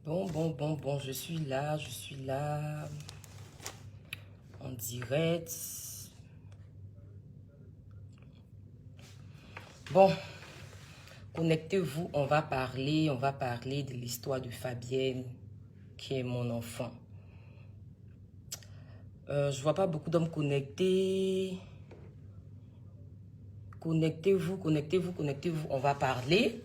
Bon, je suis là, en direct. Bon, connectez-vous, on va parler de l'histoire de Fabienne, qui est mon enfant. Je vois pas beaucoup d'hommes connectés. Connectez-vous, on va parler.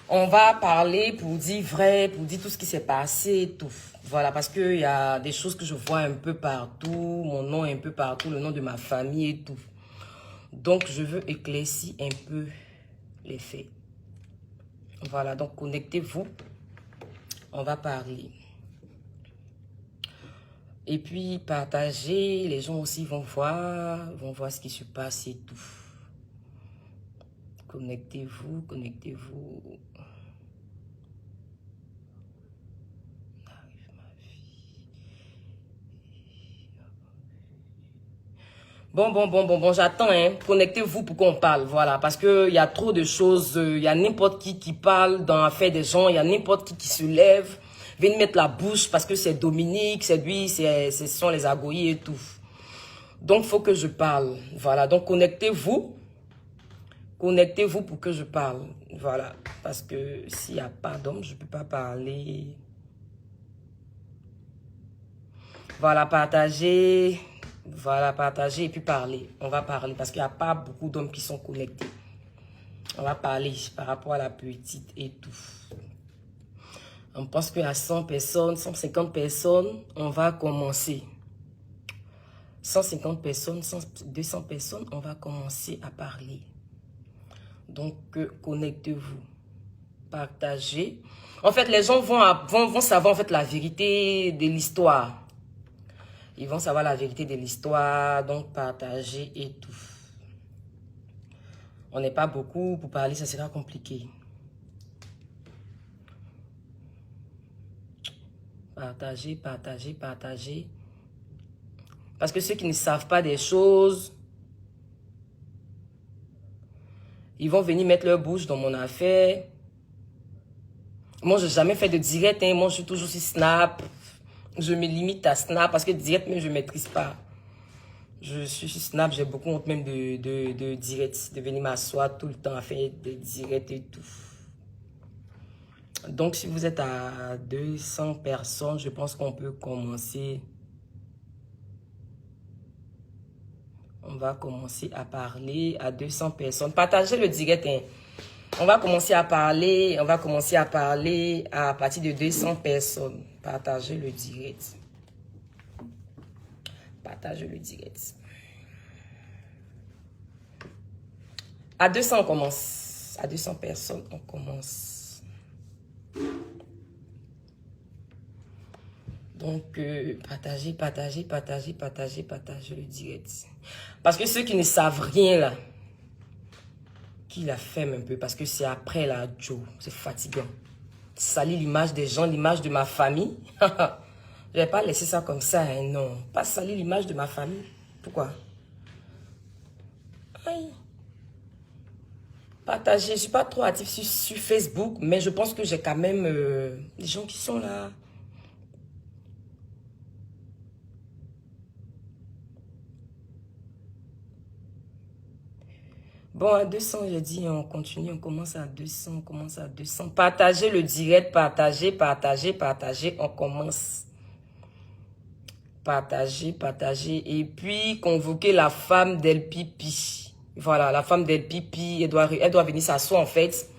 On va parler pour dire vrai, pour dire tout ce qui s'est passé et tout. Voilà, parce qu'il y a des choses que je vois un peu partout, mon nom est un peu partout, le nom de ma famille et tout. Donc, je veux éclaircir un peu les faits. Voilà, donc connectez-vous, on va parler. Et puis, partagez, les gens aussi vont voir ce qui se passe et tout. Connectez-vous. Bon, j'attends, hein. Connectez-vous pour qu'on parle, voilà. Parce qu'il y a trop de choses, il y a n'importe qui parle dans l'affaire des gens, il y a n'importe qui se lève, viennent mettre la bouche parce que c'est Dominique, c'est lui, ce sont les Agoïs et tout. Donc, il faut que je parle, voilà. Donc, connectez-vous pour que je parle, voilà. Parce que s'il n'y a pas d'homme, je ne peux pas parler. Voilà, partagez. Voilà, partager et puis parler. On va parler parce qu'il n'y a pas beaucoup d'hommes qui sont connectés. On va parler par rapport à la petite et tout. On pense qu'à 100 personnes, 150 personnes, on va commencer. 150 personnes, 200 personnes, on va commencer à parler. Donc, connectez-vous. Partagez. En fait, les gens vont savoir en fait la vérité de l'histoire. Ils vont savoir la vérité de l'histoire, donc partager et tout. On n'est pas beaucoup, pour parler, ça sera compliqué. Partagez. Parce que ceux qui ne savent pas des choses, ils vont venir mettre leur bouche dans mon affaire. Moi, je n'ai jamais fait de direct, hein. Moi, je suis toujours sur Snap. Je me limite à Snap parce que direct, même, je ne maîtrise pas. Je suis sur Snap, j'ai beaucoup honte même de direct, de venir m'asseoir tout le temps à faire des directs et tout. Donc, si vous êtes à 200 personnes, je pense qu'on peut commencer. On va commencer à parler à 200 personnes. Partagez le direct, hein. On va commencer à parler à partir de 200 personnes. Partagez le direct. À 200, on commence. À 200 personnes, on commence. Donc, partagez le direct. Parce que ceux qui ne savent rien, là, qui la ferment un peu, parce que c'est après, là, Joe, c'est fatigant. Salir l'image des gens, l'image de ma famille. Je vais pas laisser ça comme ça, hein, non. Pas salir l'image de ma famille. Pourquoi? Aïe. Partagez, je ne suis pas trop active sur Facebook, mais je pense que j'ai quand même des gens qui sont là. Bon, à 200, j'ai dit, on continue, on commence à 200, Partagez le direct, partagez, on commence. Partagez. Et puis, convoquez la femme d'El Pipi. Voilà, la femme d'El Pipi, elle doit venir s'asseoir, en fait,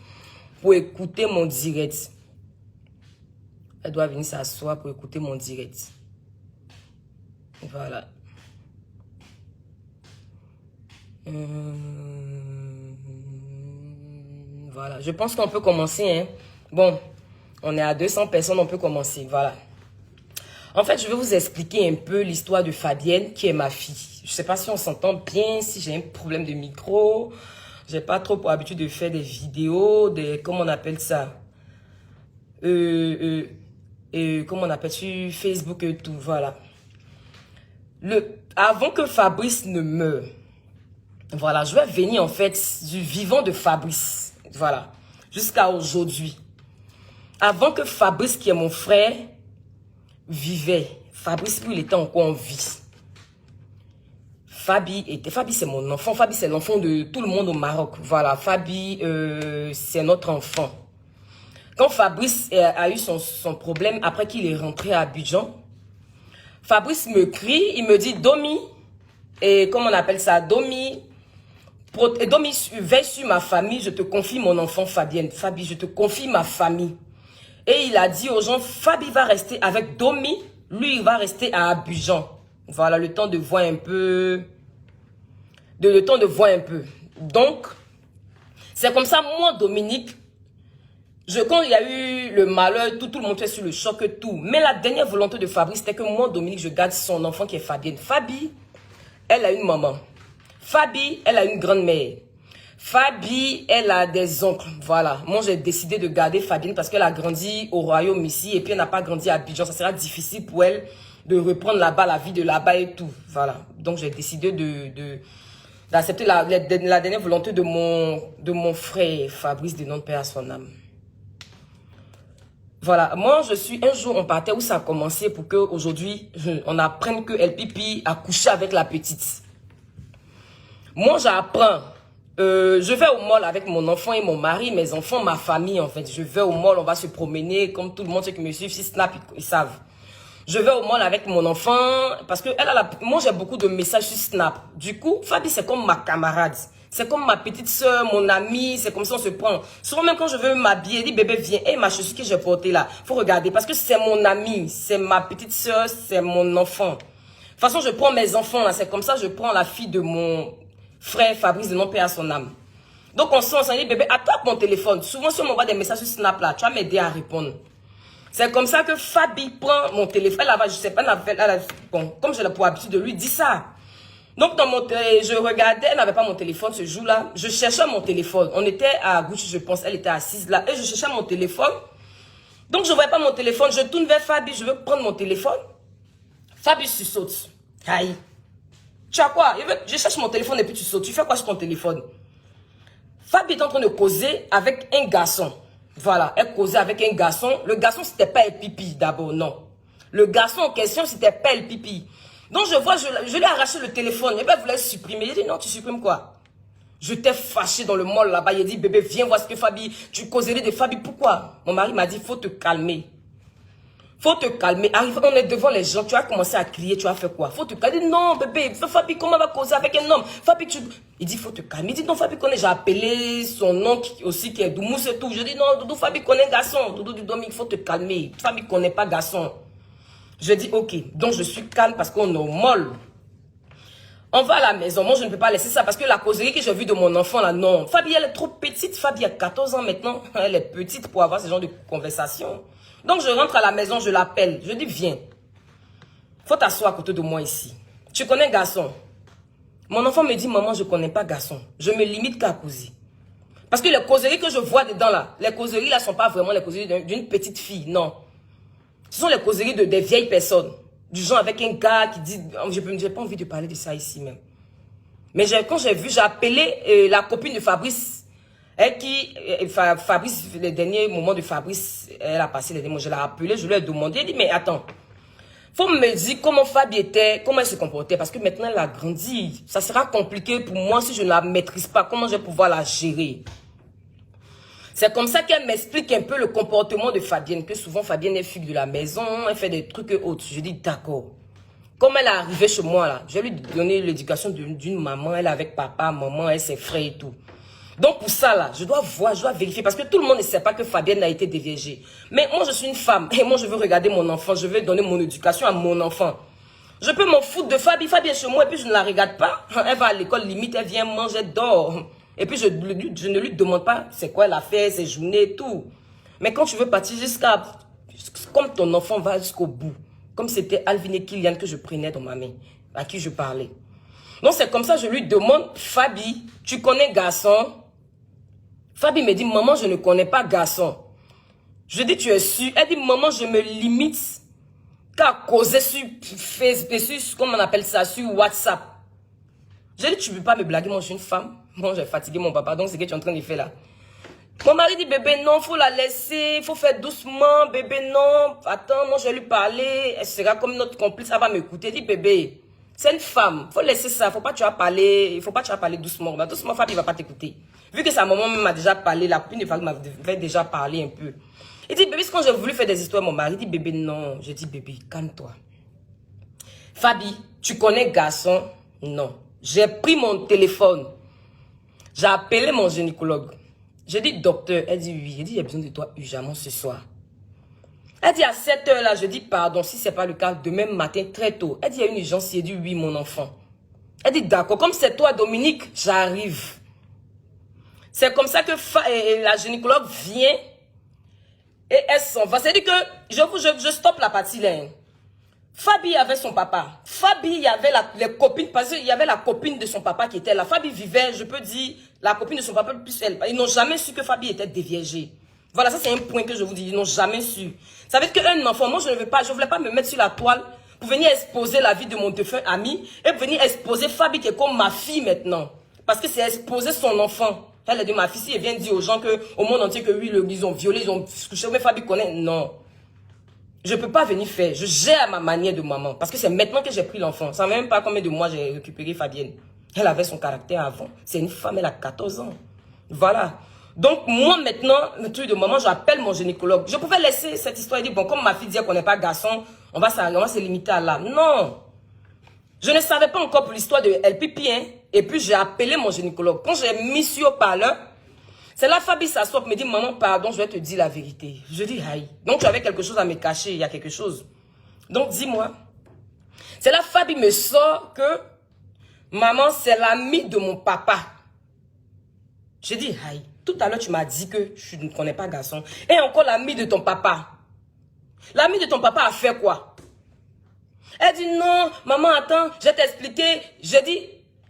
pour écouter mon direct. Elle doit venir s'asseoir pour écouter mon direct. Voilà. Voilà, je pense qu'on peut commencer, hein. Bon, on est à 200 personnes, on peut commencer, voilà. En fait, je vais vous expliquer un peu l'histoire de Fabienne, qui est ma fille. Je ne sais pas si on s'entend bien, si j'ai un problème de micro. J'ai pas trop pour habitude de faire des vidéos, comment on appelle ça? Comment on appelle sur Facebook et tout, voilà. Avant que Fabrice ne meure, voilà, je vais venir en fait du vivant de Fabrice, voilà, jusqu'à aujourd'hui. Avant que Fabrice, qui est mon frère, vivait, Fabrice, lui, il était encore en vie. Fabi, c'est mon enfant. Fabi, c'est l'enfant de tout le monde au Maroc. Voilà, Fabi, c'est notre enfant. Quand Fabrice a eu son problème, après qu'il est rentré à Abidjan, Fabrice me crie, il me dit, Domi, et comment on appelle ça, Domi, veille sur ma famille, je te confie mon enfant Fabienne. Fabi, je te confie ma famille. Et il a dit aux gens, Fabi va rester avec Domi, lui, il va rester à Abidjan. Voilà, le temps de voir un peu. Donc, c'est comme ça, moi, Dominique, quand il y a eu le malheur, tout le monde fait sur le choc, tout. Mais la dernière volonté de Fabrice, c'était que moi, Dominique, je garde son enfant qui est Fabienne. Fabi, elle a une maman. Fabi, elle a une grand-mère. Fabi, elle a des oncles. Voilà. Moi, j'ai décidé de garder Fabienne parce qu'elle a grandi au royaume ici et puis elle n'a pas grandi à Abidjan. Ça sera difficile pour elle de reprendre là-bas, la vie de là-bas et tout. Voilà. Donc, j'ai décidé d'accepter la dernière volonté de mon frère Fabrice, de notre père à son âme. Voilà, moi un jour on partait où ça a commencé pour qu'aujourd'hui on apprenne que El Pipi a couché avec la petite. Moi j'apprends, je vais au mall avec mon enfant et mon mari, mes enfants, ma famille en fait. Je vais au mall, on va se promener comme tout le monde, ceux qui me suivent sur Snap, ils savent. Je vais au mall avec mon enfant parce que moi j'ai beaucoup de messages sur Snap. Du coup, Fabi c'est comme ma camarade. C'est comme ma petite soeur, mon amie, c'est comme ça on se prend. Souvent même quand je veux m'habiller, dit bébé viens, et ma chaussure que j'ai portée là, faut regarder parce que c'est mon amie, c'est ma petite soeur, c'est mon enfant. De toute façon, je prends mes enfants là, c'est comme ça je prends la fille de mon frère Fabrice de mon père à son âme. Donc on dit bébé, attrape mon téléphone. Souvent si on m'envoie des messages sur Snap là, tu vas m'aider à répondre. C'est comme ça que Fabi prend mon téléphone. Je sais pas, bon, comme j'ai pour habitude de lui dire ça. Donc, je regardais, elle n'avait pas mon téléphone ce jour-là. Je cherchais mon téléphone. On était à Gucci, je pense. Elle était assise là. Et je cherchais mon téléphone. Donc, je ne voyais pas mon téléphone. Je tourne vers Fabi. Je veux prendre mon téléphone. Fabi saute. Aïe. Tu as quoi? Je cherche mon téléphone et puis tu sautes. Tu fais quoi sur ton téléphone? Fabi est en train de causer avec un garçon. Voilà. Elle causait avec un garçon. Le garçon, c'était pas El Pipi d'abord, non. Le garçon en question, c'était pas El Pipi. Donc, je lui ai arraché le téléphone. Et elle voulait supprimer. J'ai dit, non, tu supprimes quoi? Je t'ai fâché dans le mall là-bas. Il a dit, bébé, viens voir ce que Fabi, tu causerais de Fabi. Pourquoi? Mon mari m'a dit, faut te calmer. Faut te calmer. Arrive, on est devant les gens. Tu as commencé à crier. Tu as fait quoi? Faut te calmer. Il dit, non, bébé, Fabi, comment va causer avec un homme? Fabi, il dit, faut te calmer. Il dit, non, Fabi connaît. J'ai appelé son oncle aussi qui est Doumou, c'est tout. Je dis, non, Doudou, Fabi connaît garçon. Doudou du Dominique, faut te calmer. Fabi connaît pas garçon. Je dis, ok, donc je suis calme parce qu'on est au mall. On va à la maison. Moi, je ne peux pas laisser ça parce que la causerie que j'ai vue de mon enfant, là, non. Fabi, elle est trop petite. Fabi a 14 ans maintenant. Elle est petite pour avoir ce genre de conversation. Donc, je rentre à la maison, je l'appelle. Je dis, viens. Faut t'asseoir à côté de moi ici. Tu connais garçon? Mon enfant me dit, maman, je ne connais pas garçon. Je me limite qu'à causer. Parce que les causeries que je vois dedans, là, les causeries, là, ne sont pas vraiment les causeries d'une petite fille, non. Ce sont les causeries des vieilles personnes. Du genre avec un gars qui dit... Je n'ai pas envie de parler de ça ici même. Mais quand j'ai vu, j'ai appelé la copine de Fabrice. Fabrice, les derniers moments de Fabrice, elle a passé les derniers moments. Je l'ai appelé, je lui ai demandé. Elle dit, mais attends. Faut me dire comment Fabi était, comment elle se comportait. Parce que maintenant, elle a grandi. Ça sera compliqué pour moi si je ne la maîtrise pas. Comment je vais pouvoir la gérer? C'est comme ça qu'elle m'explique un peu le comportement de Fabienne. Que souvent, Fabienne est fille de la maison. Elle fait des trucs autres. Je dis, d'accord. Comme elle est arrivée chez moi, là, je vais lui donner l'éducation d'une maman. Elle est avec papa, maman, elle, ses frères et tout. Donc, pour ça, là, je dois voir, je dois vérifier. Parce que tout le monde ne sait pas que Fabienne a été déviégée. Mais moi, je suis une femme. Et moi, je veux regarder mon enfant. Je veux donner mon éducation à mon enfant. Je peux m'en foutre de Fabi. Fabi est chez moi et puis je ne la regarde pas. Elle va à l'école, limite, elle vient manger, elle dort. Et puis, je ne lui demande pas c'est quoi elle a fait, ses journées et tout. Mais quand tu veux partir comme ton enfant va jusqu'au bout. Comme c'était Alvin et Kylian que je prenais dans ma main. À qui je parlais. Donc, c'est comme ça, je lui demande, Fabi, tu connais garçon? Fabi me dit, maman, je ne connais pas garçon. Je dis, tu es sûr? Elle dit, maman, je me limite qu'à causer sur Facebook, sur, comment on appelle ça, sur WhatsApp. Je dis, tu ne peux pas me blaguer, moi, je suis une femme. Bon, j'ai fatigué mon papa, donc c'est ce que tu es en train de faire là. Mon mari dit, bébé, non, faut la laisser, faut faire doucement, bébé, non, attends, moi je vais lui parler, elle sera comme notre complice, elle va m'écouter. Dit, bébé, c'est une femme, faut laisser ça, faut pas tu vas parler, faut pas tu vas parler doucement. Bah, doucement, Fabi va pas t'écouter. Vu que sa maman m'a déjà parlé, la copine de Fabi m'avait déjà parlé un peu. Il dit, bébé, c'est quand j'ai voulu faire des histoires, mon mari dit, bébé, non. Je dis, bébé, calme-toi. Fabi, tu connais garçon? Non. J'ai pris mon téléphone, j'ai appelé mon gynécologue. J'ai dit, docteur, elle dit oui. J'ai dit, j'ai besoin de toi urgemment ce soir. Elle dit, à 7 h là, je dis, pardon, si ce n'est pas le cas, demain matin, très tôt. Elle dit, il y a une urgence. J'ai dit, oui, mon enfant. Elle dit, d'accord, comme c'est toi, Dominique, j'arrive. C'est comme ça que la gynécologue vient et elle s'en va. C'est-à-dire que, je stoppe la partie là. Hein. Fabi avait son papa. Fabi, il y avait les copines, parce qu'il y avait la copine de son papa qui était là. Fabi vivait, je peux dire, la copine de son papa plus elle. Ils n'ont jamais su que Fabi était déviergée. Voilà, ça c'est un point que je vous dis, ils n'ont jamais su. Ça veut dire qu'un enfant, moi je ne voulais pas me mettre sur la toile pour venir exposer la vie de mon défunt ami et pour venir exposer Fabi qui est comme ma fille maintenant. Parce que c'est exposer son enfant. Elle a dit, ma fille, si elle vient dire aux gens que, au monde entier que oui, ils ont violé, ils ont couché, mais Fabi connaît, non. Je ne peux pas venir faire. Je gère ma manière de maman. Parce que c'est maintenant que j'ai pris l'enfant. Ça ne même pas combien de mois j'ai récupéré Fabienne. Elle avait son caractère avant. C'est une femme, elle a 14 ans. Voilà. Donc, moi, maintenant, le truc de maman, j'appelle mon gynécologue. Je pouvais laisser cette histoire et dire, bon, comme ma fille dit qu'on n'est pas garçon, on va se limiter à là. Non. Je ne savais pas encore pour l'histoire de LPP. Hein. Et puis, j'ai appelé mon gynécologue. Quand j'ai mis sur haut-parleur, c'est là Fabi s'assoit et me dit, maman, pardon, je vais te dire la vérité. Je dis, aïe. Donc, tu avais quelque chose à me cacher, il y a quelque chose. Donc, dis-moi. C'est là Fabi me sort que, maman, c'est l'ami de mon papa. Je dis, aïe. Tout à l'heure, tu m'as dit que je ne connais pas garçon. Et encore l'ami de ton papa. L'ami de ton papa a fait quoi? Elle dit, non, maman, attends, je vais t'expliquer. Je dis,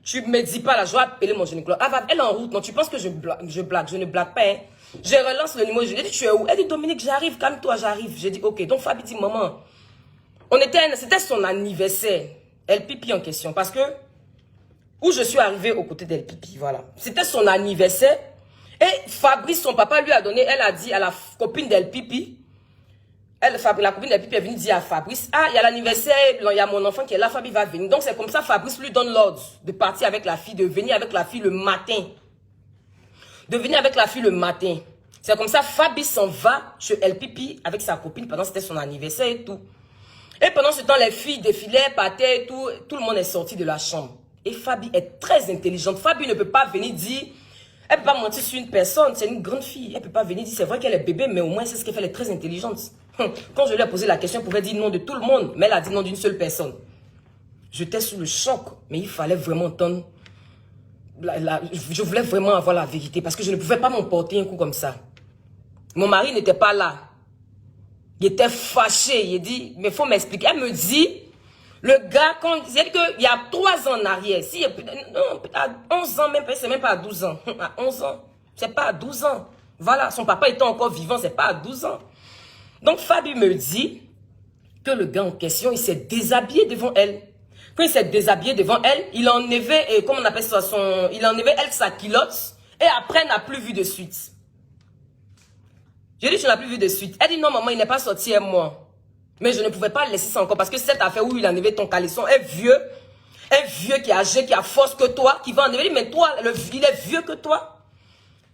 tu ne me dis pas là, je vais appeler mon gynécologue. Elle est en route, non, tu penses que je blague, je ne blague pas. Hein. Je relance le numéro, je lui dis, tu es où? Elle dit, Dominique, j'arrive, calme-toi, j'arrive. J'ai dit, ok. Donc Fabi dit, maman, c'était son anniversaire. Elle pipi en question, parce que, où je suis arrivée aux côtés d'elle pipi, voilà. C'était son anniversaire. Et Fabrice, son papa, lui a donné, elle a dit à la copine d'elle pipi, la copine d'elle pipi est venue dire à Fabrice, ah, il y a l'anniversaire, il y a mon enfant qui est là, Fabi va venir. Donc c'est comme ça, Fabrice lui donne l'ordre de partir avec la fille, de venir avec la fille le matin. De venir avec la fille le matin. C'est comme ça, Fabi s'en va chez El Pipi avec sa copine pendant que c'était son anniversaire et tout. Et pendant ce temps, les filles défilaient, partaient et tout le monde est sorti de la chambre. Et Fabi est très intelligente. Fabi ne peut pas venir dire, elle ne peut pas mentir sur une personne, c'est une grande fille. Elle ne peut pas venir dire, c'est vrai qu'elle est bébé, mais au moins c'est ce qu'elle fait, elle est très intelligente. Quand je lui ai posé la question, elle pouvait dire non de tout le monde, mais elle a dit non d'une seule personne. J'étais sous le choc, mais il fallait vraiment entendre. Je voulais vraiment avoir la vérité parce que je ne pouvais pas m'emporter un coup comme ça. Mon mari n'était pas là. Il était fâché. Il dit, mais il faut m'expliquer. Elle me dit, le gars, il y a 3 ans en arrière, à 11 ans, c'est même pas à 12 ans. À 11 ans, c'est pas à 12 ans. Voilà, son papa était encore vivant, c'est pas à 12 ans. Donc Fabi me dit que le gars en question, il s'est déshabillé devant elle. Quand il s'est déshabillé devant elle, il a enlevé, comment on appelle ça, il a enlevé elle sa culotte, et après elle n'a plus vu de suite. J'ai dit, tu n'as plus vu de suite. Elle dit, non maman, il n'est pas sorti un mois. Mais je ne pouvais pas laisser ça encore, parce que cette affaire où il a enlevé ton caleçon est vieux, qui est âgé, qui a force que toi, qui va enlever, mais toi, il est vieux que toi.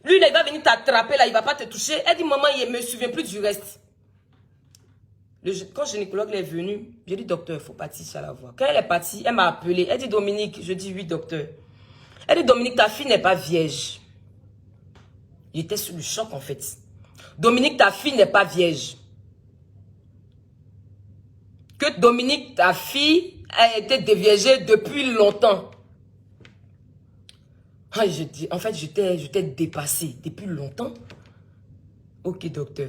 Lui, il va venir t'attraper, là, il ne va pas te toucher. Elle dit, maman, il ne me souvient plus du reste. Quand le gynécologue est venu, j'ai dit, docteur, il faut partir à la voix. Quand elle est partie, elle m'a appelé. Elle dit, Dominique, je dis, oui, docteur. Elle dit, Dominique, ta fille n'est pas vierge. J'étais sous le choc, en fait. Dominique, ta fille n'est pas vierge. Que Dominique, ta fille, a été déviergée depuis longtemps. Ah, en fait, j'étais dépassée depuis longtemps. Ok, docteur.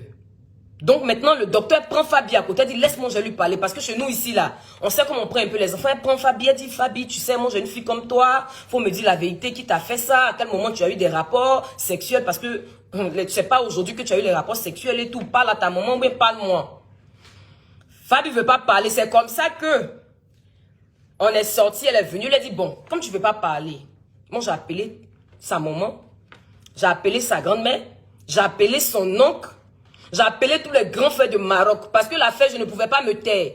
Donc maintenant, le docteur prend Fabi à côté, elle dit, laisse-moi, je vais lui parler. Parce que chez nous, ici, là, on sait comment on prend un peu les enfants. Elle prend Fabi, elle dit, Fabi, tu sais, moi, j'ai une fille comme toi. Faut me dire la vérité, qui t'a fait ça, à quel moment tu as eu des rapports sexuels. Parce que c'est pas aujourd'hui que tu as eu les rapports sexuels et tout. Parle à ta maman, mais parle-moi. Fabi ne veut pas parler. C'est comme ça que on est sorti, elle est venue, elle a dit, bon, comme tu ne veux pas parler, moi, j'ai appelé sa maman, j'ai appelé sa grand-mère. J'ai appelé son oncle. J'ai appelé tous les grands frères de Maroc. Parce que l'affaire, je ne pouvais pas me taire.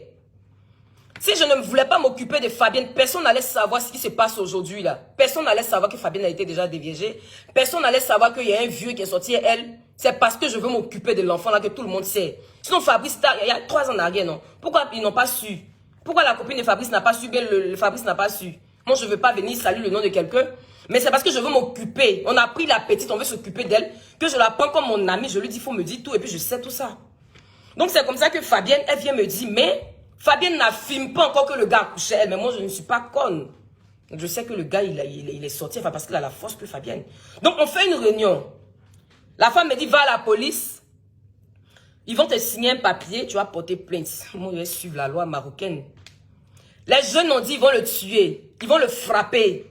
Si je ne voulais pas m'occuper de Fabienne, personne n'allait savoir ce qui se passe aujourd'hui là. Personne n'allait savoir que Fabienne a été déjà déviégée. Personne n'allait savoir qu'il y a un vieux qui est sorti et elle. C'est parce que je veux m'occuper de l'enfant là que tout le monde sait. Sinon Fabrice, il y a 3 ans en arrière, non? Pourquoi ils n'ont pas su? Pourquoi la copine de Fabrice n'a pas su? Bien le Fabrice n'a pas su. Moi je ne veux pas venir saluer le nom de quelqu'un. Mais c'est parce que je veux m'occuper. On a pris la petite, on veut s'occuper d'elle. Que je la prends comme mon amie. Je lui dis, il faut me dire tout. Et puis je sais tout ça. Donc c'est comme ça que Fabienne, elle vient me dire, mais Fabienne n'affirme pas encore que le gars a couché elle. Mais moi je ne suis pas conne. Donc je sais que le gars il est sorti. Enfin parce qu'il a la force plus Fabienne. Donc on fait une réunion. La femme me dit, va à la police. Ils vont te signer un papier. Tu vas porter plainte. Moi je vais suivre la loi marocaine. Les jeunes ont dit, ils vont le tuer. Ils vont le frapper.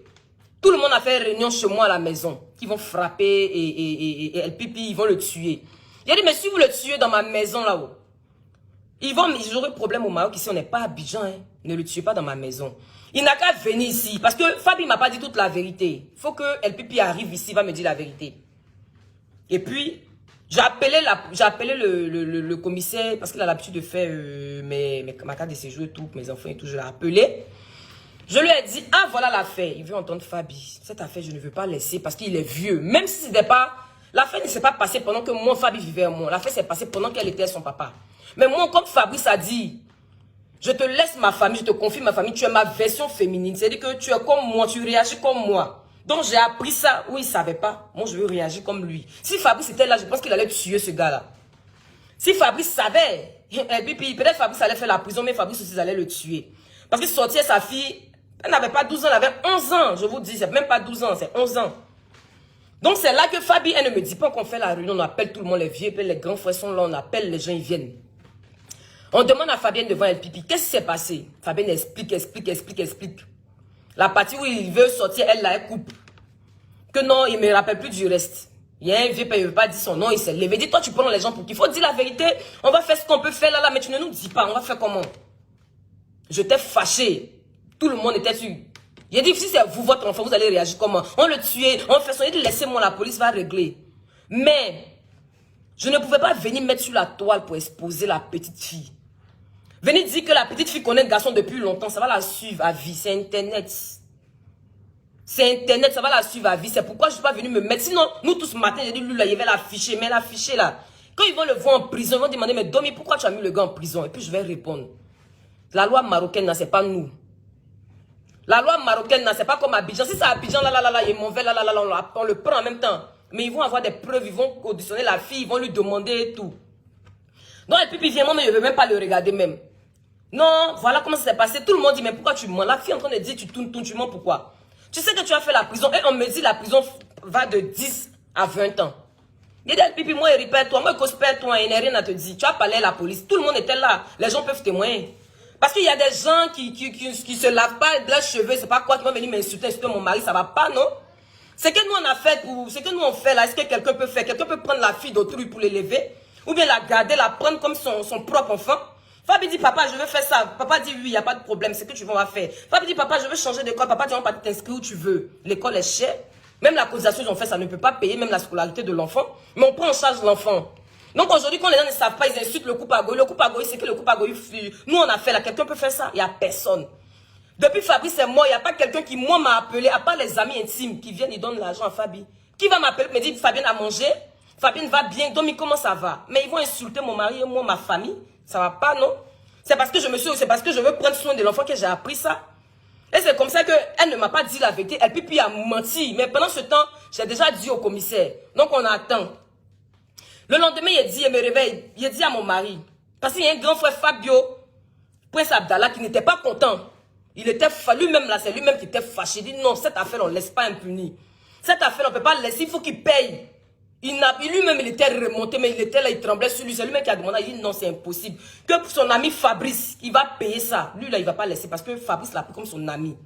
Tout le monde a fait une réunion chez moi à la maison. Ils vont frapper et El Pipi, ils vont le tuer. Il a dit, mais si vous le tuez dans ma maison là-haut, j'aurai problème au Maroc ici, on n'est pas à Abidjan. Hein. Ne le tuez pas dans ma maison. Il n'a qu'à venir ici. Parce que Fabi ne m'a pas dit toute la vérité. Il faut que El Pipi arrive ici, il va me dire la vérité. Et puis, j'ai appelé le commissaire, parce qu'il a l'habitude de faire ma carte de séjour et tout, mes enfants et tout, je l'ai appelé. Je lui ai dit, ah voilà l'affaire. Il veut entendre Fabi. Cette affaire, je ne veux pas laisser parce qu'il est vieux. Même si c'était pas... L'affaire ne s'est pas passée pendant que moi, Fabi vivait à moi. L'affaire s'est passée pendant qu'elle était son papa. Mais moi, comme Fabrice a dit, je te laisse ma famille, je te confie ma famille, tu es ma version féminine. C'est-à-dire que tu es comme moi, tu réagis comme moi. Donc j'ai appris ça où il ne savait pas. Moi, je veux réagir comme lui. Si Fabrice était là, je pense qu'il allait tuer ce gars-là. Si Fabrice savait, et puis peut-être Fabrice allait faire la prison, mais Fabrice aussi allait le tuer. Parce qu'il sortait sa fille... Elle n'avait pas 12 ans, elle avait 11 ans. Je vous dis, c'est même pas 12 ans, c'est 11 ans. Donc c'est là que Fabi, elle ne me dit pas qu'on fait la réunion, on appelle tout le monde, les vieux, les grands frères sont là, on appelle les gens, ils viennent. On demande à Fabienne devant El Pipi, qu'est-ce qui s'est passé? Fabienne explique. La partie où il veut sortir, elle là, elle coupe. Que non, il ne me rappelle plus du reste. Il y a un vieux, il ne veut pas dire son nom, il s'est levé. Dis-toi, tu prends les gens pour qu'il faut dire la vérité. On va faire ce qu'on peut faire là, mais tu ne nous dis pas, on va faire comment? Je t'ai fâché. Tout le monde était sûr. J'ai dit, si c'est vous, votre enfant, vous allez réagir comment? On le tuait, on fait ça. Il dit, laissez-moi, la police va régler. Mais, je ne pouvais pas venir mettre sur la toile pour exposer la petite fille. Venir dire que la petite fille connaît le garçon depuis longtemps, ça va la suivre à vie. C'est Internet. C'est Internet, ça va la suivre à vie. C'est pourquoi je ne suis pas venu me mettre. Sinon, nous tous ce matin, j'ai dit, lui là, il va l'afficher. Mais l'afficher là, quand ils vont le voir en prison, ils vont demander, mais Domi, pourquoi tu as mis le gars en prison? Et puis je vais répondre. La loi marocaine, c'est pas nous. La loi marocaine, c'est pas comme Abidjan. Si c'est Abidjan, il est mauvais, on le prend en même temps. Mais ils vont avoir des preuves, ils vont auditionner la fille, ils vont lui demander et tout. Donc, et puis, vient, moi, mais je ne veux même pas le regarder même. Non, voilà comment ça s'est passé. Tout le monde dit, mais pourquoi tu mens? La fille est en train de dire, tu tournes, tu mens, pourquoi? Tu sais que tu as fait la prison, et on me dit, la prison va de 10 à 20 ans. Il dit, pipi, moi, il répète toi, moi, il cospère toi, il n'y a rien à te dire. Tu as parlé à la police, tout le monde était là. Les gens peuvent témoigner. Parce qu'il y a des gens qui se lavent pas de leurs cheveux, c'est pas quoi, qui vont venir insulter mon mari, ça va pas, non? C'est que nous on a fait c'est que nous on fait là, est-ce que quelqu'un peut faire? Quelqu'un peut prendre la fille d'autrui pour l'élever? Ou bien la garder, la prendre comme son propre enfant? Fabi dit, papa, je veux faire ça. Papa dit, oui, il n'y a pas de problème, c'est que tu vas faire. Fabi dit, papa, je veux changer d'école. Papa dit, on va pas t'inscrire où tu veux. L'école est chère. Même la cotisation qu'ils ont fait, ça ne peut pas payer, même la scolarité de l'enfant. Mais on prend en charge l'enfant. Donc aujourd'hui, quand les gens ne savent pas, ils insultent le couple à Goy. Le couple à Goy, c'est que le couple à Goy, nous on a fait là. Quelqu'un peut faire ça? Il n'y a personne. Depuis Fabrice est mort, il n'y a pas quelqu'un qui, moi, m'a appelé, à part les amis intimes qui viennent, ils donnent l'argent à Fabi. Qui va m'appeler, me dire, Fabienne a mangé? Fabienne va bien, donc comment ça va? Mais ils vont insulter mon mari et moi, ma famille. Ça va pas, non? C'est parce que c'est parce que je veux prendre soin de l'enfant que j'ai appris ça. Et c'est comme ça qu'elle ne m'a pas dit la vérité. Elle puis a menti. Mais pendant ce temps, j'ai déjà dit au commissaire. Donc on attend. Le lendemain, il me réveille. Il dit à mon mari. Parce qu'il y a un grand frère Fabio, Prince Abdallah, qui n'était pas content. Il était lui-même là, c'est lui-même qui était fâché. Il dit non, cette affaire, on ne laisse pas impunie. Cette affaire, on ne peut pas laisser, il faut qu'il paye. Lui-même, il était remonté, mais il était là, il tremblait sur lui. C'est lui-même qui a demandé, il dit non, c'est impossible. Que son ami Fabrice, il va payer ça. Lui, là, il ne va pas laisser parce que Fabrice l'a pris comme son ami.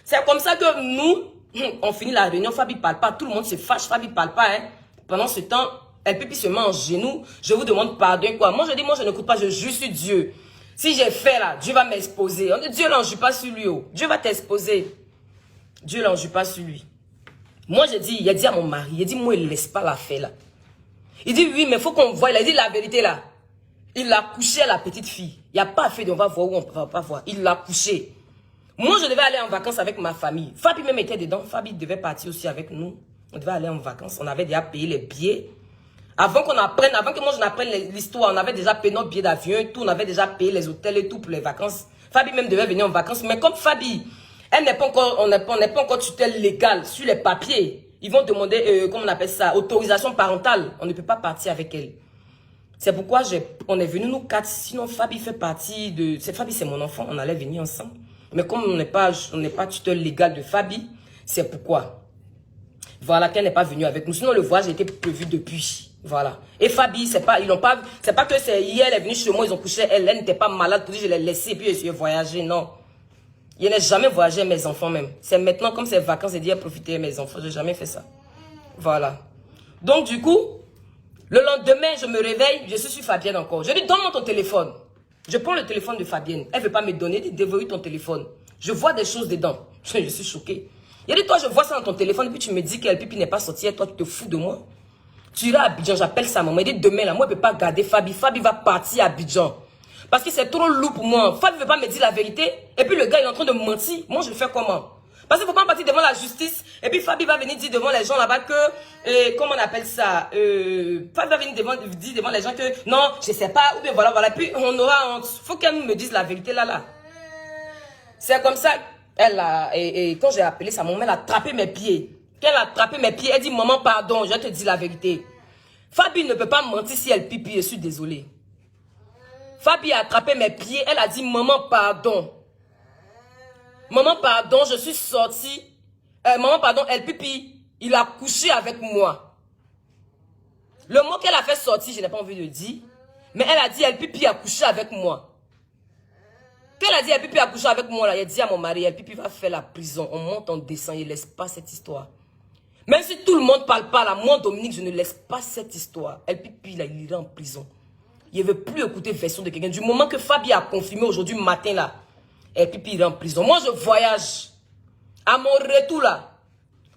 C'est comme ça que nous, on finit la réunion, Fabi ne parle pas, tout le monde se fâche, Fabi ne parle pas. Hein. Pendant ce temps, elle peut se mettre en genoux. Je vous demande pardon, quoi. Moi, je dis, moi, je n'écoute pas, je jure sur Dieu. Si j'ai fait là, Dieu va m'exposer. Dieu n'en joue pas sur lui. Oh. Dieu va t'exposer. Dieu n'en joue pas sur lui. Moi, j'ai dit, il a dit à mon mari, il a dit, moi, il ne laisse pas la faire là. Il dit, oui, mais il faut qu'on voie. Il a dit la vérité là. Il a couché à la petite fille. Il n'y a pas fait de on va voir ou on ne va pas voir. Il l'a couché. Moi, je devais aller en vacances avec ma famille. Fabi même était dedans. Fabi devait partir aussi avec nous. On devait aller en vacances. On avait déjà payé les billets. Avant qu'on apprenne, avant que moi je n'apprenne l'histoire, on avait déjà payé notre billet d'avion et tout. On avait déjà payé les hôtels et tout pour les vacances. Fabi même devait venir en vacances. Mais comme Fabi, elle n'est pas encore, on n'est pas encore tutelle légale sur les papiers. Ils vont demander, comment on appelle ça, autorisation parentale. On ne peut pas partir avec elle. C'est pourquoi on est venu nous quatre. Sinon, Fabi fait partie de... Fabi, c'est mon enfant. On allait venir ensemble. Mais comme on n'est pas tutelle légale de Fabi, c'est pourquoi. Voilà, qu'elle n'est pas venue avec nous. Sinon, le voyage était prévu depuis. Voilà. Et Fabi, c'est pas que c'est hier, elle est venue chez moi, ils ont couché. Elle n'était pas malade pour dire je l'ai laissée et puis je suis voyagé. Non. Je n'ai jamais voyagé avec mes enfants même. C'est maintenant, comme c'est vacances, j'ai dit à profiter de mes enfants. Je n'ai jamais fait ça. Voilà. Donc, du coup, le lendemain, je me réveille, je suis sur Fabienne encore. Je lui dis, donne-moi ton téléphone. Je prends le téléphone de Fabienne. Elle ne veut pas me donner, elle dit, déverrouille ton téléphone. Je vois des choses dedans. Je suis choquée. Il dit, toi, je vois ça dans ton téléphone, et puis tu me dis qu'elle pipi n'est pas sortie, et toi, tu te fous de moi. Tu iras à Abidjan, j'appelle sa maman. Il dit, demain, là, moi, je ne peux pas garder Fabi. Fabi va partir à Abidjan. Parce que c'est trop lourd pour moi. Fabi ne veut pas me dire la vérité. Et puis le gars, il est en train de mentir. Moi, je le fais comment? Parce qu'il ne faut pas partir devant la justice. Et puis Fabi va venir dire devant les gens là-bas que, comment on appelle ça? Fabi va venir dire devant les gens que, non, je ne sais pas. Ou bien voilà, voilà. Puis on aura honte. Il faut qu'elle me dise la vérité là. C'est comme ça. Et quand j'ai appelé sa maman, elle a attrapé mes pieds. Quand elle a attrapé mes pieds, elle dit, maman, pardon, je te dis la vérité. Fabi ne peut pas mentir si elle pipi, je suis désolée. Fabi a attrapé mes pieds, elle a dit, maman, pardon. Maman, pardon, je suis sortie. Maman, pardon, elle pipi, il a couché avec moi. Le mot qu'elle a fait sortir, je n'ai pas envie de le dire. Mais elle a dit, elle pipi a couché avec moi. Quand elle a dit, elle pipi a couché avec moi, là, elle a dit à mon mari, elle pipi va faire la prison. On monte, on descend, il ne laisse pas cette histoire. Même si tout le monde ne parle pas là, moi, Dominique, je ne laisse pas cette histoire. Elle pipi, là, il ira en prison. Il ne veut plus écouter version de quelqu'un. Du moment que Fabi a confirmé aujourd'hui matin là, elle pipi ira en prison. Moi, je voyage. À mon retour là,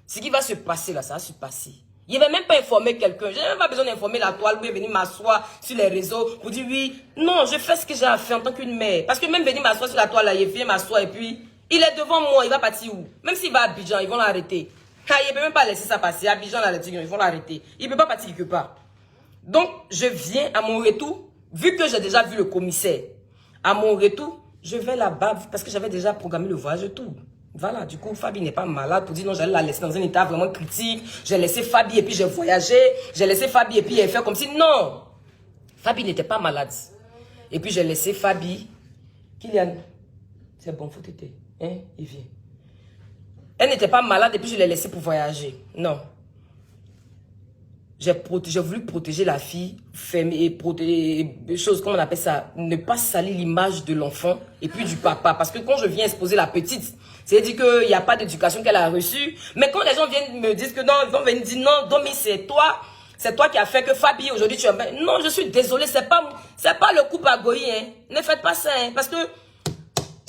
ce qui va se passer là, ça va se passer. Il ne va même pas informer quelqu'un. Je n'ai même pas besoin d'informer la toile pour venir m'asseoir sur les réseaux pour dire oui. Non, je fais ce que j'ai à faire en tant qu'une mère. Parce que même venir m'asseoir sur la toile là, il vient m'asseoir et puis il est devant moi, il va partir où? Même s'il va à Abidjan, ils vont l'arrêter. Il ne peut même pas laisser ça passer. Abidjan, là, ils vont l'arrêter. Il ne peut pas partir quelque part. Donc, je viens à mon retour, vu que j'ai déjà vu le commissaire. À mon retour, je vais là-bas parce que j'avais déjà programmé le voyage et tout. Voilà, du coup, Fabi n'est pas malade pour dire non, j'allais la laisser dans un état vraiment critique. J'ai laissé Fabi et puis j'ai voyagé. J'ai laissé Fabi et puis elle fait comme si non. Fabi n'était pas malade. Et puis j'ai laissé Fabi. Kylian, c'est bon, faut t'aider. Hein, il vient. Elle n'était pas malade et puis je l'ai laissée pour voyager. Non. J'ai voulu protéger la fille, fermer et protéger des choses, comment on appelle ça, ne pas salir l'image de l'enfant et puis du papa. Parce que quand je viens exposer la petite, c'est-à-dire qu'il n'y a pas d'éducation qu'elle a reçue. Mais quand les gens viennent me dire que non, ils vont venir dire non, Domi, c'est toi qui as fait que Fabi, aujourd'hui, tu es... Non, je suis désolée, c'est pas le coup pagoï, hein. Ne faites pas ça, hein, parce que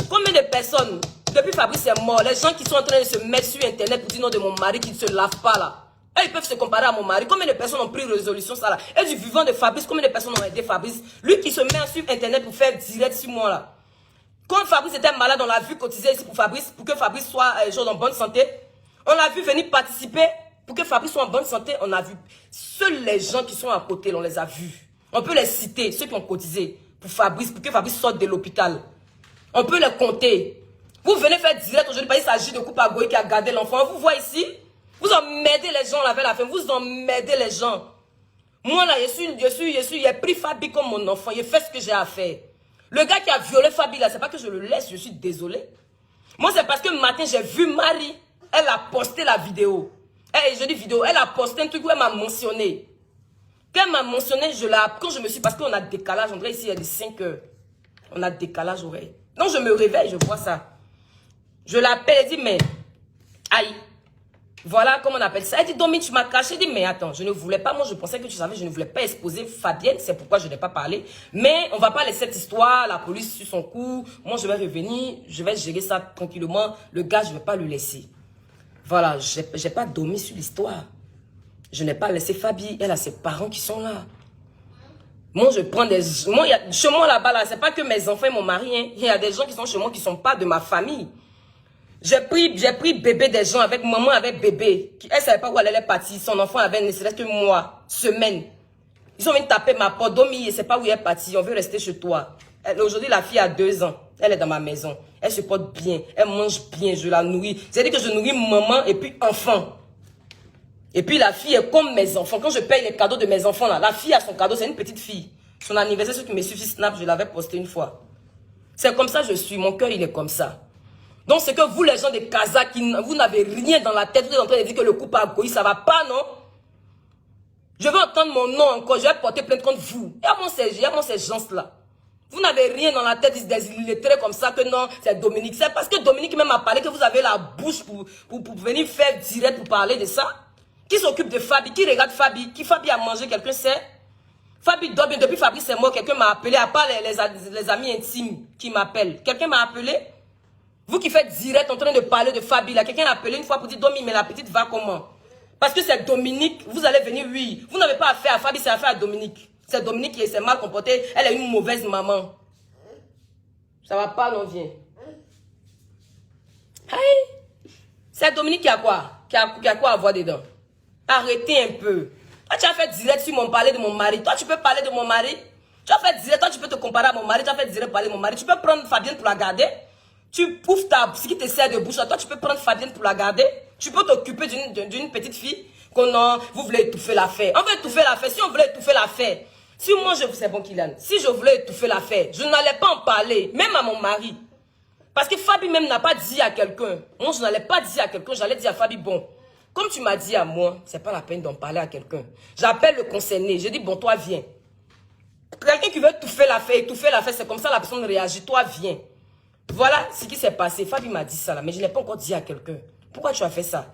combien de personnes, depuis Fabrice est mort, les gens qui sont en train de se mettre sur Internet pour dire non de mon mari qui ne se lave pas là. Et ils peuvent se comparer à mon mari. Combien de personnes ont pris résolution ça là? Et du vivant de Fabrice, combien de personnes ont aidé Fabrice? Lui qui se met sur Internet pour faire direct sur moi là. Quand Fabrice était malade, on l'a vu cotiser ici pour Fabrice, pour que Fabrice soit en bonne santé. On l'a vu venir participer pour que Fabrice soit en bonne santé. On a vu. Seuls les gens qui sont à côté, on les a vus. On peut les citer, ceux qui ont cotisé pour Fabrice, pour que Fabrice sorte de l'hôpital. On peut les compter. Vous venez faire direct aujourd'hui parce qu'il s'agit de couple à Goï qui a gardé l'enfant. Vous voyez ici? Vous emmerdez les gens là vers la fin. Vous emmerdez les gens. Moi là, j'ai pris Fabi comme mon enfant. J'ai fait ce que j'ai à faire. Le gars qui a violé Fabi là, c'est pas que je le laisse, je suis désolée. Moi c'est parce que matin j'ai vu Marie. Elle a posté la vidéo. Je dis vidéo, elle a posté un truc où elle m'a mentionné. Quand elle m'a mentionné, quand je me suis, parce qu'on a décalage, on dirait ici il y a des 5 heures. On a décalage horaire. Donc je me réveille, je vois ça. Je l'appelle, elle dit, mais, aïe, voilà comment on appelle ça. Elle dit, Dominique, tu m'as caché. Je dis, mais attends, je ne voulais pas, moi je pensais que tu savais, je ne voulais pas exposer Fabienne, c'est pourquoi je n'ai pas parlé. Mais on ne va pas laisser cette histoire, la police sur son coup. Moi je vais revenir, je vais gérer ça tranquillement. Le gars, je ne vais pas le laisser. Voilà, je n'ai pas dormi sur l'histoire. Je n'ai pas laissé Fabi. Elle a ses parents qui sont là. Moi, je prends des... Moi, chez moi, là-bas, là, c'est pas que mes enfants et mon mari. Hein. Il y a des gens qui sont chez moi qui ne sont pas de ma famille. J'ai pris bébé des gens avec maman, avec bébé. Elle ne savait pas où elle allait partir. Son enfant avait ne serait-ce que moi, semaine. Ils ont venu taper ma porte. Domi, je ne sais pas où elle est partie. On veut rester chez toi. Aujourd'hui, la fille a 2 ans. Elle est dans ma maison. Elle se porte bien. Elle mange bien. Je la nourris. C'est-à-dire que je nourris maman et puis enfant. Et puis la fille est comme mes enfants. Quand je paye les cadeaux de mes enfants, là, la fille a son cadeau. C'est une petite fille. Son anniversaire, ceux qui me suivent sur Snap, je l'avais posté une fois. C'est comme ça que je suis. Mon cœur, il est comme ça. Donc, c'est que vous, les gens des Kazakhs, vous n'avez rien dans la tête. Vous êtes en train de dire que le couple a Goï, ça va pas, non? Je veux entendre mon nom encore. Je vais porter plainte contre vous. Il y a ces gens-là. Vous n'avez rien dans la tête des illettrés comme ça que non, c'est Dominique. C'est parce que Dominique même a parlé que vous avez la bouche pour venir faire direct pour parler de ça. Qui s'occupe de Fabi? Qui regarde Fabi? Qui Fabi a mangé? Quelqu'un sait? Fabi dort bien. Depuis Fabrice est mort, quelqu'un m'a appelé. À part les amis intimes qui m'appellent. Quelqu'un m'a appelé? Vous qui faites direct en train de parler de Fabi, là, quelqu'un a appelé une fois pour dire Domi, mais la petite va comment? Parce que c'est Dominique, vous allez venir, oui. Vous n'avez pas affaire à Fabi, c'est affaire à Dominique. C'est Dominique qui s'est mal comportée. Elle est une mauvaise maman. Ça va pas, non, viens. Hey. C'est Dominique qui a quoi? Qui a quoi à voir dedans? Arrêtez un peu. Toi, tu as fait direct sur mon parler de mon mari. Toi, tu peux parler de mon mari. Tu as fait direct, toi, tu peux te comparer à mon mari. Tu as fait direct parler de mon mari. Tu peux prendre Fabienne pour la garder. Tu poufes ce qui te sert de bouche. Toi, tu peux prendre Fabienne pour la garder. Tu peux t'occuper d'une petite fille. Non, vous voulez étouffer l'affaire. On veut étouffer l'affaire. Si on voulait étouffer l'affaire. Si moi, c'est bon Kylian. Si je voulais étouffer l'affaire, je n'allais pas en parler. Même à mon mari. Parce que Fabi même n'a pas dit à quelqu'un. Moi, je n'allais pas dire à quelqu'un. J'allais dire à Fabi, bon, comme tu m'as dit à moi, c'est pas la peine d'en parler à quelqu'un. J'appelle le concerné. Je dis, bon, toi, viens. Quelqu'un qui veut étouffer l'affaire, c'est comme ça la personne réagit. Toi, viens. Voilà ce qui s'est passé. Fabi m'a dit ça là, mais je ne l'ai pas encore dit à quelqu'un. Pourquoi tu as fait ça?